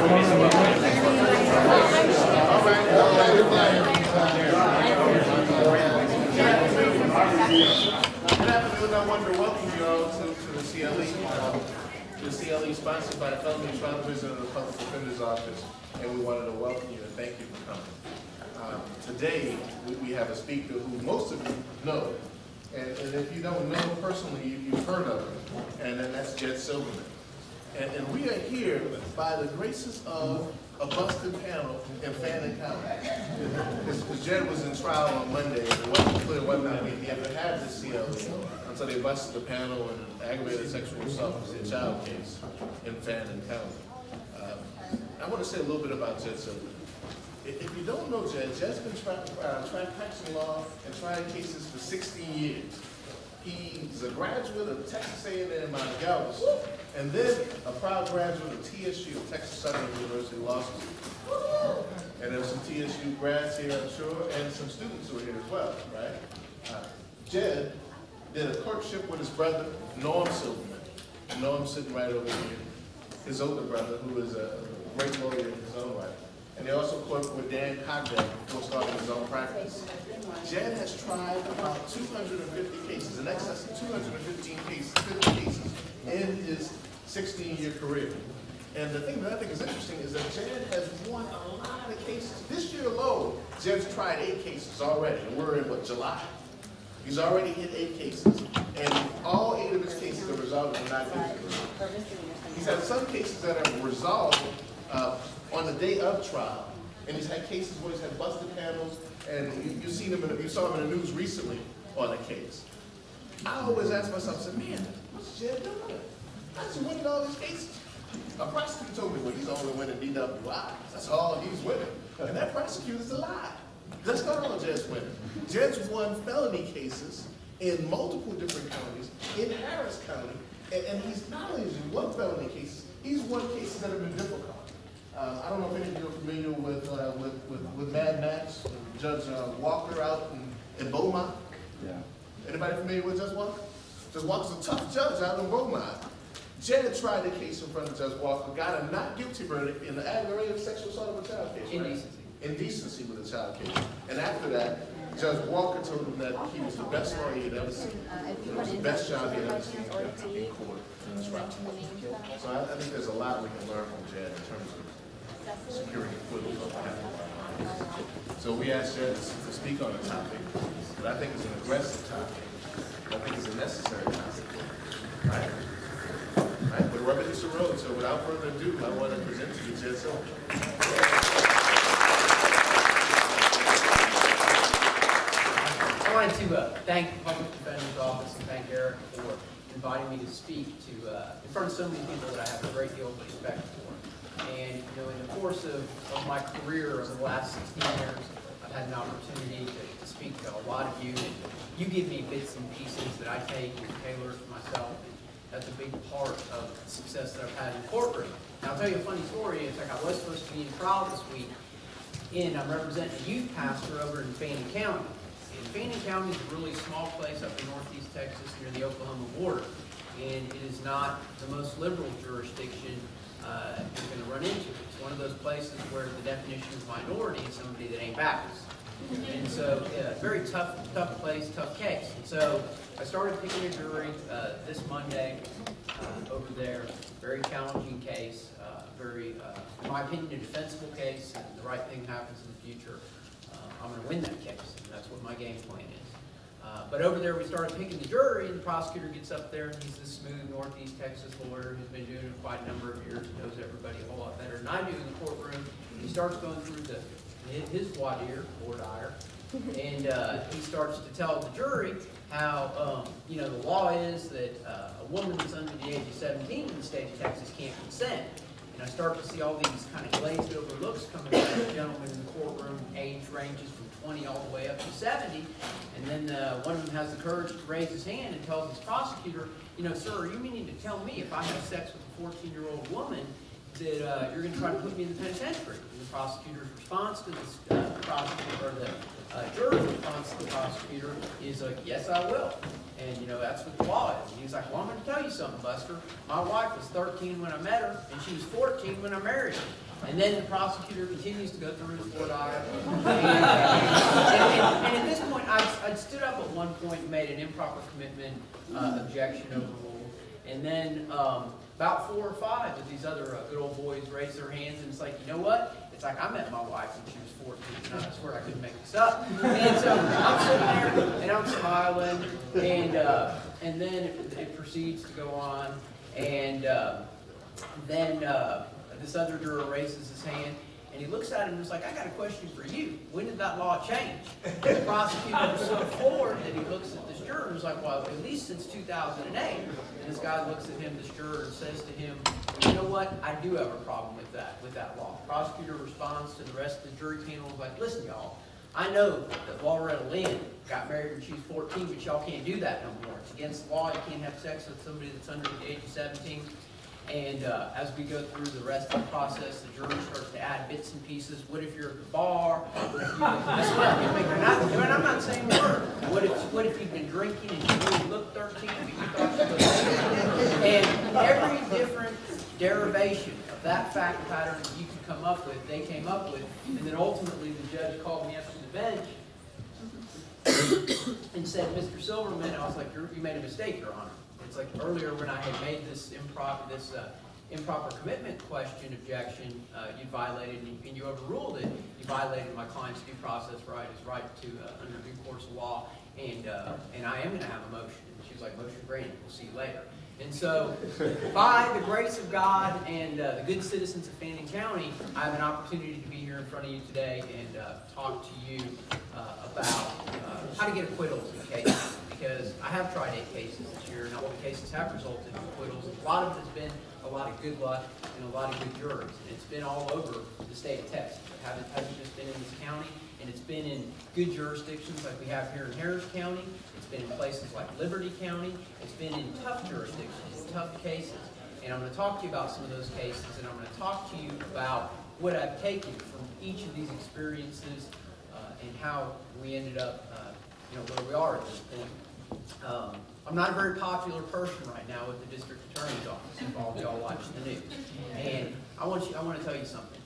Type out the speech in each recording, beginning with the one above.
afternoon. I wanted to welcome you all to the CLE. The CLE is sponsored by the Felony Trial Division of the Public Defender's Office, and we wanted to welcome you and thank you for coming. Today, we have a speaker who most of you know, and if you don't know him personally, you've heard of him, and that's Judge Silverman. And we are here by the graces of a busted panel in Fannin County. Because Jed was in trial on Monday, and it wasn't clear whether or not he ever had this CLE until they busted the panel in an aggravated sexual assault in a child case in Fannin County. I want to say a little bit about Jed Silverman. If you don't know Jed, Jed's been practicing law and trying cases for 16 years. He's a graduate of Texas A&M Mount Galveston, and then a proud graduate of TSU, Texas Southern University Law School. And there's some TSU grads here, I'm sure, and some students who are here as well, right? Jed did a clerkship with his brother, Norm Silverman. Norm's sitting right over here. His older brother, who is a great lawyer in his own right. And they also clerked with Dan Cogdell before starting his own practice. Jed has tried about 250 cases, in excess of 215 cases, 50 cases in his 16-year career. And the thing that I think is interesting is that Jed has won a lot of cases. This year alone, Jed's tried 8 cases already, and we're in, what, July? He's already hit 8 cases, and all 8 of his cases are resolved in not guilty. He's had some cases that are resolved on the day of trial, and he's had cases where he's had busted panels, and you saw him in the news recently on a case. I always ask myself, I said, man, what's Jed doing? How's he winning all these cases? A prosecutor told me, well, he's only winning DWI. That's all he's winning. And that prosecutor's a lie. That's not all Jed's winning. Jed's won felony cases in multiple different counties, in Harris County, and he's not only won felony cases, he's won cases that have been difficult. I don't know if any of you are familiar with Mad Max, Judge Walker out in Beaumont. Yeah. Anybody familiar with Judge Walker? Judge Walker's a tough judge out in Beaumont. Jed tried the case in front of Judge Walker, got a not guilty verdict in the aggravated sexual assault of a child case. Right? Indecency with a child case. And after that, Judge Walker told him that he was the best lawyer he had ever seen. It was the best job he had ever seen in court. So I think there's a lot we can learn from Jed in terms of securing acquittal on behalf of clients. So we asked Jed to speak on a topic that I think is an aggressive topic, but I think is a necessary topic. Right? Right? But rubber hits the road. So without further ado, I want to present to you Jed Silverman. I wanted to thank the Public Defender's Office and thank Eric for inviting me to speak in front of so many people that I have a great deal of respect for. And in the course of my career over the last 16 years, I've had an opportunity to speak to a lot of you. And you give me bits and pieces that I take and tailor to myself. And that's a big part of the success that I've had in the courtroom. Now, I'll tell you a funny story. It's like I was supposed to be in trial this week, and I'm representing a youth pastor over in Fannin County. And Fannin County is a really small place up in northeast Texas near the Oklahoma border. And it is not the most liberal jurisdiction you're going to run into. It's one of those places where the definition of minority is somebody that ain't Baptist. And so, very tough place, tough case. And so, I started picking a jury this Monday over there. Very challenging case, very, in my opinion, a defensible case. And the right thing happens in the future, I'm going to win that case. And that's what my game plan is. But over there, we started picking the jury, and the prosecutor gets up there, and he's this smooth Northeast Texas lawyer who's been doing it quite a number of years, knows everybody a whole lot better than I do in the courtroom. He starts going through his voir dire, and he starts to tell the jury how the law is that a woman that's under the age of 17 in the state of Texas can't consent. And I start to see all these kind of glazed over looks coming from the gentlemen in the courtroom. Age ranges from 20 all the way up to 70. And then one of them has the courage to raise his hand and tells his prosecutor, sir, are you meaning to tell me if I have sex with a 14-year-old woman that you're going to try to put me in the penitentiary. And the prosecutor's response to this, prosecutor, or the juror's response to the prosecutor is like, yes, I will. And, you know, that's what the law is. And he's like, well, I'm going to tell you something, Buster. My wife was 13 when I met her, and she was 14 when I married her. And then the prosecutor continues to go through his 4 diagrams. And at this point, I'd stood up at one point and made an improper commitment objection overruled. And then about 4 or 5 of these other good old boys raised their hands, and it's like, you know what? It's like I met my wife when she was 14, and I swear I couldn't make this up. And so I'm sitting there, and I'm smiling, and then it proceeds to go on, and then this other juror raises his hand, and he looks at him and is like, I got a question for you. When did that law change? And the prosecutor was so floored that he looks at this juror and is like, well, at least since 2008. And this guy looks at him, this juror, and says to him, you know what? I do have a problem with that law. The prosecutor responds to the rest of the jury panel and is like, listen, y'all, I know that Loretta Lynn got married when she was 14, but y'all can't do that no more. It's against the law. You can't have sex with somebody that's under the age of 17. And as we go through the rest of the process, the jury starts to add bits and pieces. What if you're at the bar? What if you've been, I swear, I'm not saying a word. What if you've been drinking and you really look 13, but you thought you were 18? And every different derivation of that fact pattern that you could come up with, they came up with. And then ultimately the judge called me up to the bench and said, Mr. Silverman, I was like, you made a mistake, Your Honor. It's like earlier when I had made this improper commitment question objection, you violated, and you overruled it. You violated my client's due process right, his right to under due course of law, and I am going to have a motion. And she was like, motion granted. We'll see you later. And so, by the grace of God and the good citizens of Fannin County, I have an opportunity to be here in front of you today and talk to you about how to get acquittals in cases. Because I have tried 8 cases this year, and all the cases have resulted in acquittals. A lot of it has been a lot of good luck and a lot of good jurors. And it's been all over the state of Texas. It hasn't just been in this county, and it's been in good jurisdictions like we have here in Harris County. It's been in places like Liberty County. It's been in tough jurisdictions, tough cases. And I'm going to talk to you about some of those cases, and I'm going to talk to you about what I've taken from each of these experiences and how we ended up where we are at this point. I'm not a very popular person right now with the district attorney's office, if all of y'all watch the news. And I want to tell you something.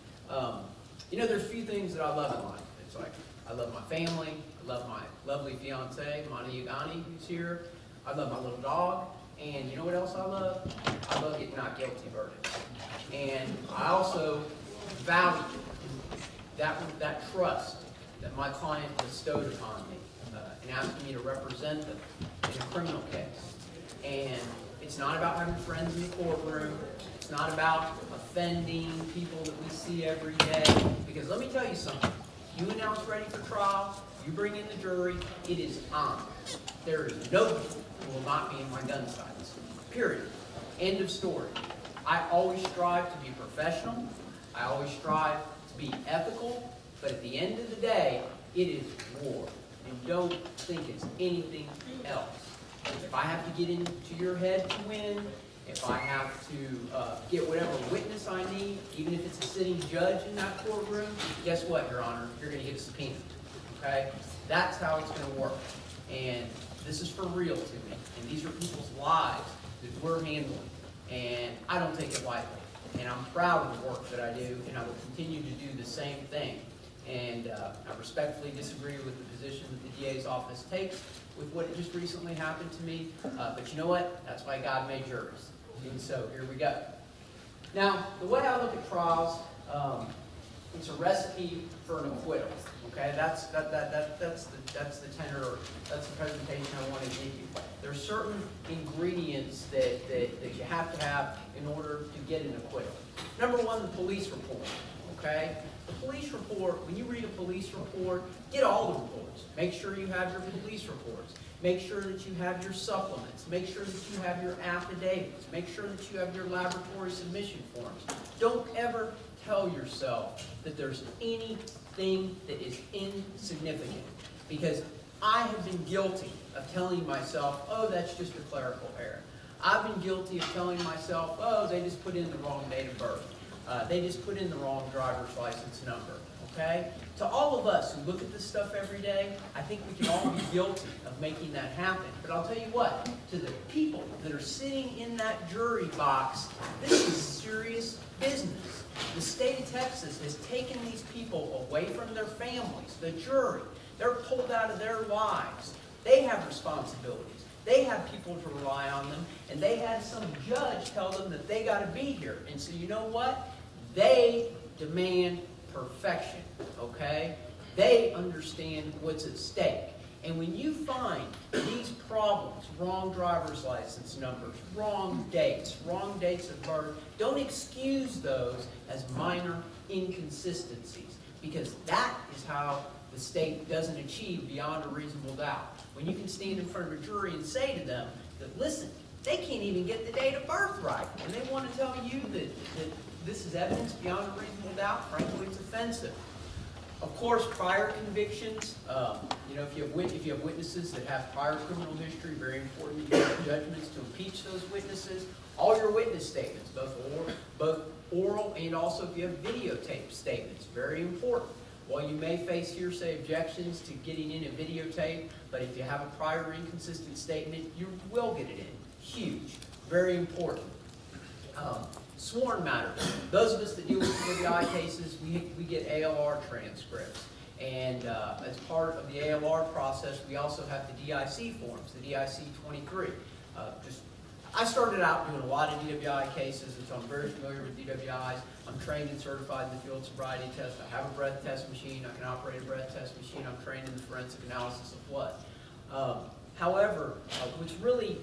There's a few things that I love in life. It's like, I love my family, I love my lovely fiance, Mani Yagani, who's here. I love my little dog, and you know what else I love? I love getting not guilty verdicts. And I also value that trust that my client bestowed upon me. And asking me to represent them in a criminal case. And it's not about having friends in the courtroom. It's not about offending people that we see every day. Because let me tell you something. You announce ready for trial. You bring in the jury. It is on. There is nobody who will not be in my gun sights. Period. End of story. I always strive to be professional. I always strive to be ethical. But at the end of the day, it is war. And don't think it's anything else. If I have to get into your head to win, if I have to get whatever witness I need, even if it's a sitting judge in that courtroom, guess what, Your Honor? You're going to get a subpoena. Okay? That's how it's going to work. And this is for real to me. And these are people's lives that we're handling. And I don't take it lightly. And I'm proud of the work that I do, and I will continue to do the same thing. And I respectfully disagree with the position that the DA's office takes with what just recently happened to me. But you know what? That's why God made juries. And so here we go. Now, the way I look at trials, it's a recipe for an acquittal. Okay, that's the tenor, or that's the presentation I want to give you. There are certain ingredients that you have to have in order to get an acquittal. Number one, the police report. Okay. The police report, when you read a police report, get all the reports. Make sure you have your police reports. Make sure that you have your supplements. Make sure that you have your affidavits. Make sure that you have your laboratory submission forms. Don't ever tell yourself that there's anything that is insignificant. Because I have been guilty of telling myself, oh, that's just a clerical error. I've been guilty of telling myself, oh, they just put in the wrong date of birth. They just put in the wrong driver's license number, okay? To all of us who look at this stuff every day, I think we can all be guilty of making that happen. But I'll tell you what, to the people that are sitting in that jury box, this is serious business. The state of Texas has taken these people away from their families, the jury. They're pulled out of their lives. They have responsibilities. They have people to rely on them, and they had some judge tell them that they got to be here. And so you know what? They demand perfection, okay? They understand what's at stake. And when you find these problems, wrong driver's license numbers, wrong dates of birth, don't excuse those as minor inconsistencies, because that is how the state doesn't achieve beyond a reasonable doubt. When you can stand in front of a jury and say to them that, listen, they can't even get the date of birth right, and they want to tell you that this is evidence beyond a reasonable doubt, frankly, it's offensive. Of course, prior convictions, you know, if you have witnesses that have prior criminal history, very important that you have judgments to impeach those witnesses. All your witness statements, both oral and also if you have videotape statements, very important. While you may face hearsay objections to getting in a videotape, but if you have a prior inconsistent statement, you will get it in. Huge, very important. Sworn matters. Those of us that deal with PDO cases, we get ALR transcripts. And as part of the ALR process, we also have the DIC forms, the DIC 23. I started out doing a lot of DWI cases, and so I'm very familiar with DWIs. I'm trained and certified in the field sobriety test. I have a breath test machine. I can operate a breath test machine. I'm trained in the forensic analysis of blood. However, which really,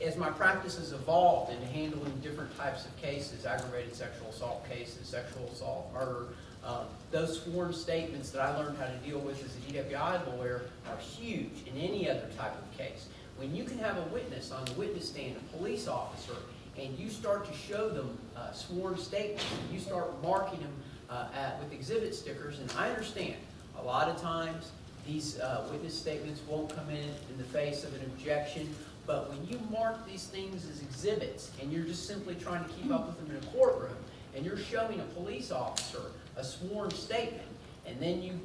as my practice has evolved into handling different types of cases, aggravated sexual assault cases, sexual assault, murder, those sworn statements that I learned how to deal with as a DWI lawyer are huge in any other type of case. When you can have a witness on the witness stand, a police officer, and you start to show them sworn statements, and you start marking them with exhibit stickers, and I understand a lot of times these witness statements won't come in the face of an objection, but when you mark these things as exhibits, and you're just simply trying to keep up with them in a courtroom, and you're showing a police officer a sworn statement, and then you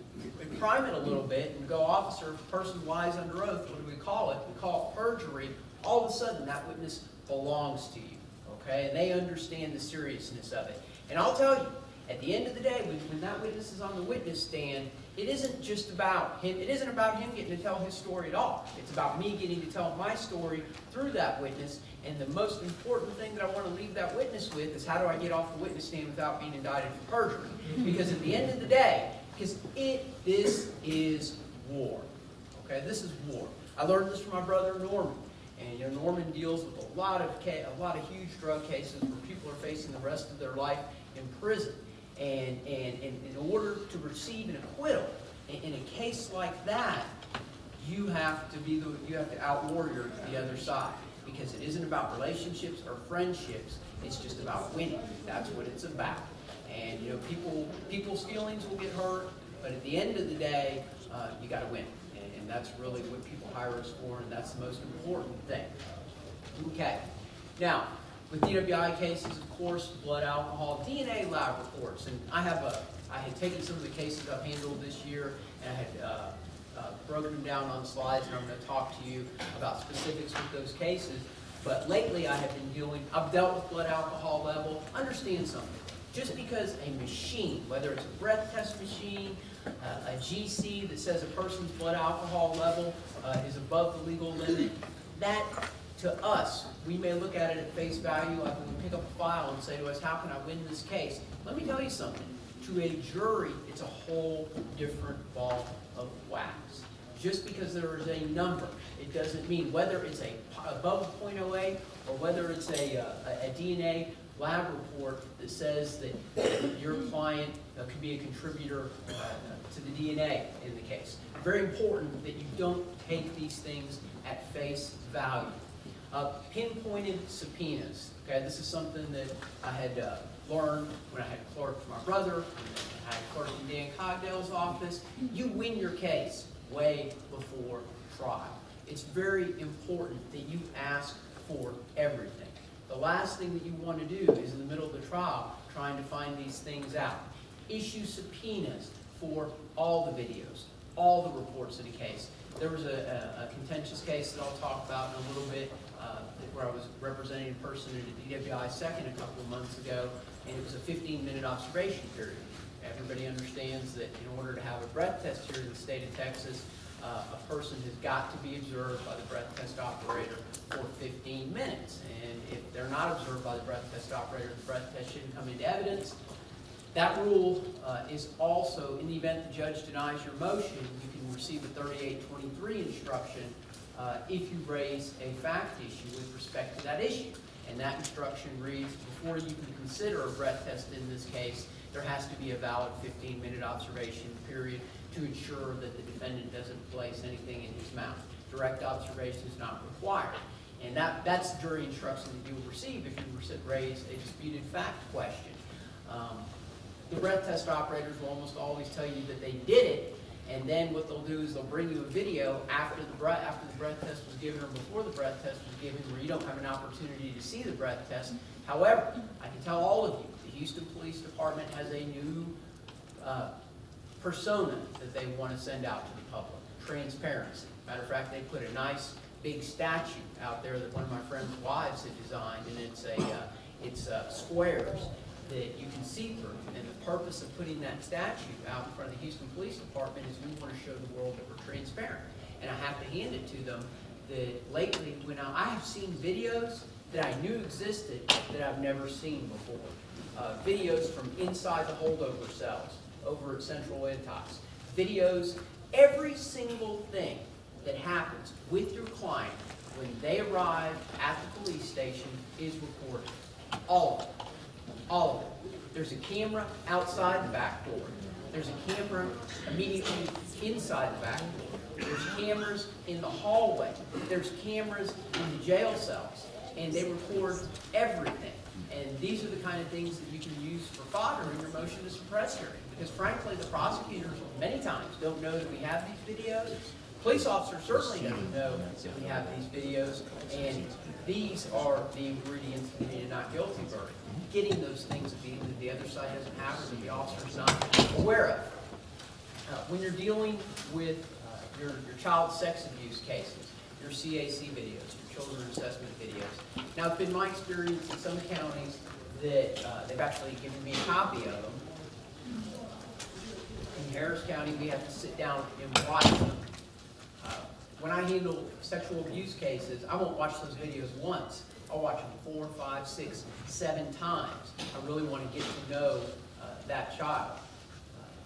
prime it a little bit and go, officer, if a person lies under oath, what do we call it? We call it perjury. All of a sudden, that witness belongs to you, okay? And they understand the seriousness of it. And I'll tell you, at the end of the day, when that witness is on the witness stand, it isn't just about him. It isn't about him getting to tell his story at all. It's about me getting to tell my story through that witness. And the most important thing that I want to leave that witness with is how do I get off the witness stand without being indicted for perjury? Because at the end of the day, this is war. Okay, this is war. I learned this from my brother Norman, and you know Norman deals with a lot of huge drug cases where people are facing the rest of their life in prison. And in order to receive an acquittal in a case like that, you have to out-warrior the other side, because it isn't about relationships or friendships. It's just about winning. That's what it's about. And you know, people's feelings will get hurt, but at the end of the day, you got to win. And that's really what people hire us for, and that's the most important thing. Okay. Now, with DWI cases, of course, blood alcohol, DNA lab reports, and I had taken some of the cases I've handled this year, and I had broken them down on slides, and I'm going to talk to you about specifics with those cases. But lately, I've dealt with blood alcohol level. Understand something. Just because a machine, whether it's a breath test machine, a GC that says a person's blood alcohol level is above the legal limit, that, to us, we may look at it at face value, like when we pick up a file and say to us, how can I win this case? Let me tell you something. To a jury, it's a whole different ball of wax. Just because there is a number, it doesn't mean whether it's above a .08 or whether it's a DNA lab report that says that your client could be a contributor to the DNA in the case. Very important that you don't take these things at face value. Pinpointed subpoenas. Okay, this is something that I had learned when I had clerked for my brother, I had clerked in Dan Cogdale's office. You win your case way before trial. It's very important that you ask for everything. The last thing that you want to do is in the middle of the trial trying to find these things out. Issue subpoenas for all the videos, all the reports of the case. There was a contentious case that I'll talk about in a little bit, where I was representing a person at a DWI second a couple of months ago, and it was a 15-minute observation period. Everybody understands that in order to have a breath test here in the state of Texas, a person has got to be observed by the breath test operator for 15 minutes. And if they're not observed by the breath test operator, the breath test shouldn't come into evidence. That rule is also, in the event the judge denies your motion, you can receive a 3823 instruction if you raise a fact issue with respect to that issue. And that instruction reads, before you can consider a breath test in this case, there has to be a valid 15-minute observation period to ensure that the defendant doesn't place anything in his mouth. Direct observation is not required. And that's jury instruction that you will receive if you raise a disputed fact question. The breath test operators will almost always tell you that they did it, and then what they'll do is they'll bring you a video after the breath test was given or before the breath test was given, where you don't have an opportunity to see the breath test. However, I can tell all of you, the Houston Police Department has a new persona that they want to send out to the public: transparency. Matter of fact, they put a nice big statue out there that one of my friend's wives had designed, and it's squares that you can see through. And the purpose of putting that statue out in front of the Houston Police Department is we want to show the world that we're transparent. And I have to hand it to them that lately, when I have seen videos that I knew existed that I've never seen before. Videos from inside the holdover cells over at Central Intox. Videos, every single thing that happens with your client when they arrive at the police station is recorded. All of it. All of it. There's a camera outside the back door. There's a camera immediately inside the back door. There's cameras in the hallway. There's cameras in the jail cells. And they record everything. And these are the kind of things that you can use for fodder in your motion to suppress hearing. Because frankly, the prosecutors many times don't know that we have these videos. Police officers certainly don't know that we have these videos. And these are the ingredients in a not guilty verdict. Getting those things that the other side doesn't have or that the officer's not aware of. When you're dealing with your child sex abuse cases, your CAC videos, your children assessment videos. Now, it's been my experience in some counties that they've actually given me a copy of them. In Harris County, we have to sit down and watch them. When I handle sexual abuse cases, I won't watch those videos once. I'll watch them 4, 5, 6, 7 times. I really want to get to know that child.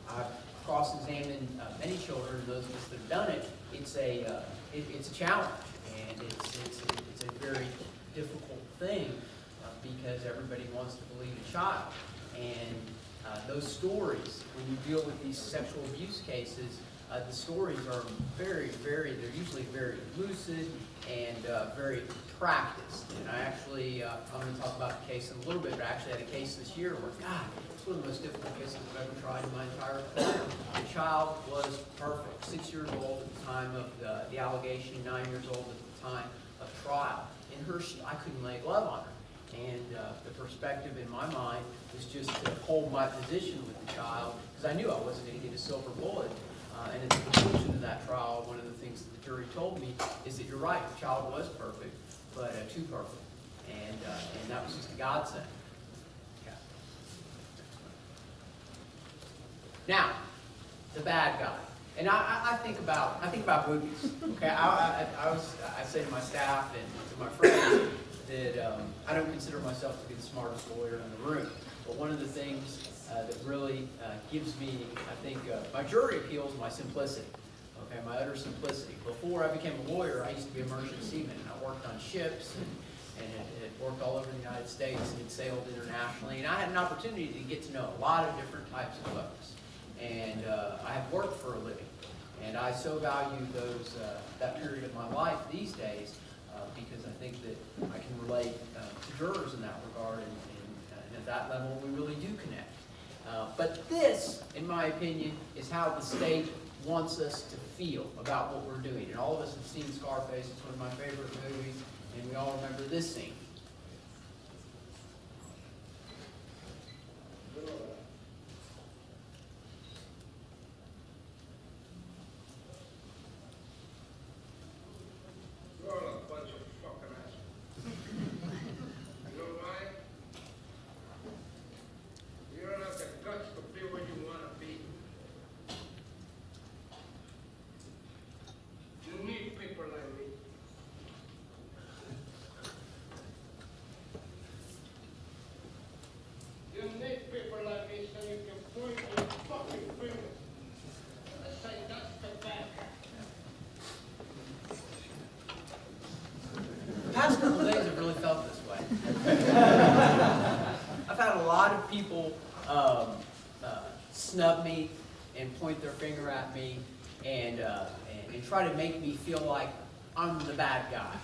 I've cross-examined many children, and those of us that have done it. It's a challenge, and it's a very difficult thing because everybody wants to believe a child. And those stories, when you deal with these sexual abuse cases, the stories are they're usually very lucid and very practiced. And I actually, I'm going to talk about the case in a little bit, but I actually had a case this year where, God, it's one of the most difficult cases I've ever tried in my entire career. The child was perfect, 6 years old at the time of the allegation, 9 years old at the time of trial. And I couldn't lay a glove on her. And the perspective in my mind was just to hold my position with the child, because I knew I wasn't going to get a silver bullet. And at the conclusion of that trial, one of the things that the jury told me is that you're right, the child was perfect, but too perfect. And that was just a godsend. Okay. That the bad guy. And I think about movies. Okay, I say to my staff and to my friends that I don't consider myself to be the smartest lawyer in the room. But one of the things that really gives me, I think, my jury appeal is my simplicity. Okay, my utter simplicity. Before I became a lawyer, I used to be a merchant seaman, and I worked on ships and had worked all over the United States and had sailed internationally. And I had an opportunity to get to know a lot of different types of folks. And I have worked for a living. And I so value that period of my life these days because I think that I can relate to jurors in that regard. And at that level, we really do connect. But this, in my opinion, is how the state wants us to feel about what we're doing. And all of us have seen Scarface. It's one of my favorite movies. And we all remember this scene. snub me and point their finger at me and try to make me feel like I'm the bad guy,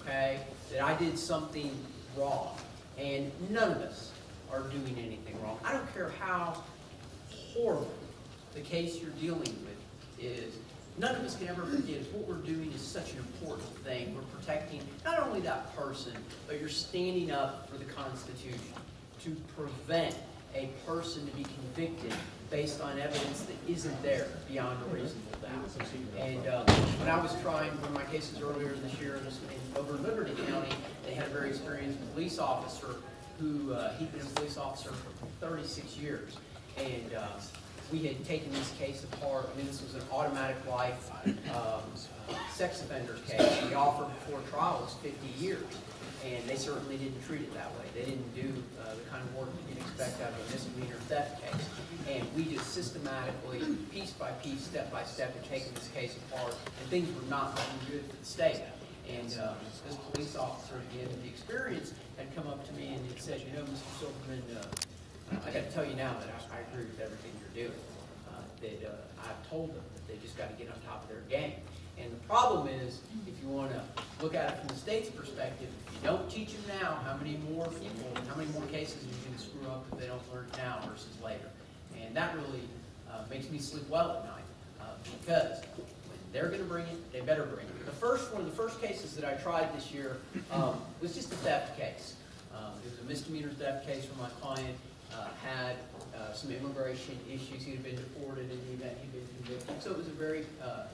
okay? That I did something wrong. And none of us are doing anything wrong. I don't care how horrible the case you're dealing with is. None of us can ever forget is what we're doing is such an important thing. We're protecting not only that person, but you're standing up for the Constitution to prevent a person to be convicted based on evidence that isn't there beyond a reasonable doubt. And when I was trying one of my cases earlier this year over in Liberty County, they had a very experienced police officer who he'd been a police officer for 36 years. And we had taken this case apart. I mean, this was an automatic life sex offender case. The offer before trial was 50 years. And they certainly didn't treat it that way. They didn't do the kind of work that you'd expect out of a misdemeanor theft case. And we just systematically, piece by piece, step by step, had taken this case apart, and things were not looking good for the state. And this police officer, at the end of the experience, had come up to me and had said, you know, Mr. Silverman, I got to tell you now that I agree with everything you're doing. I've told them that they just got to get on top of their game. And the problem is, if you want to look at it from the state's perspective, if you don't teach them now, how many more people, how many more cases are you going to screw up if they don't learn it now versus later? And that really makes me sleep well at night, because when they're going to bring it, they better bring it. One of the first cases that I tried this year was just a theft case. It was a misdemeanor theft case where my client had some immigration issues. He had been deported in the event he'd been convicted. So it was a very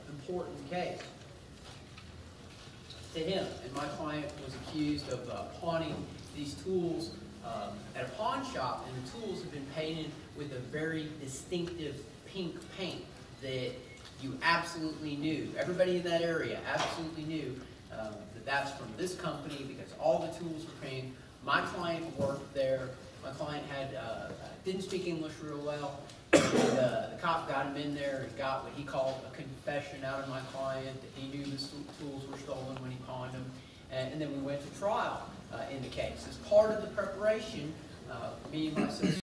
important case to him. And my client was accused of pawning these tools at a pawn shop, and the tools had been painted with a very distinctive pink paint that you absolutely knew. Everybody in that area absolutely knew that that's from this company because all the tools were painted. My client worked there. My client didn't speak English real well. And, the cop got him in there and got what he called a confession out of my client that he knew the tools were stolen when he pawned them. And then we went to trial in the case. As part of the preparation, me and my associate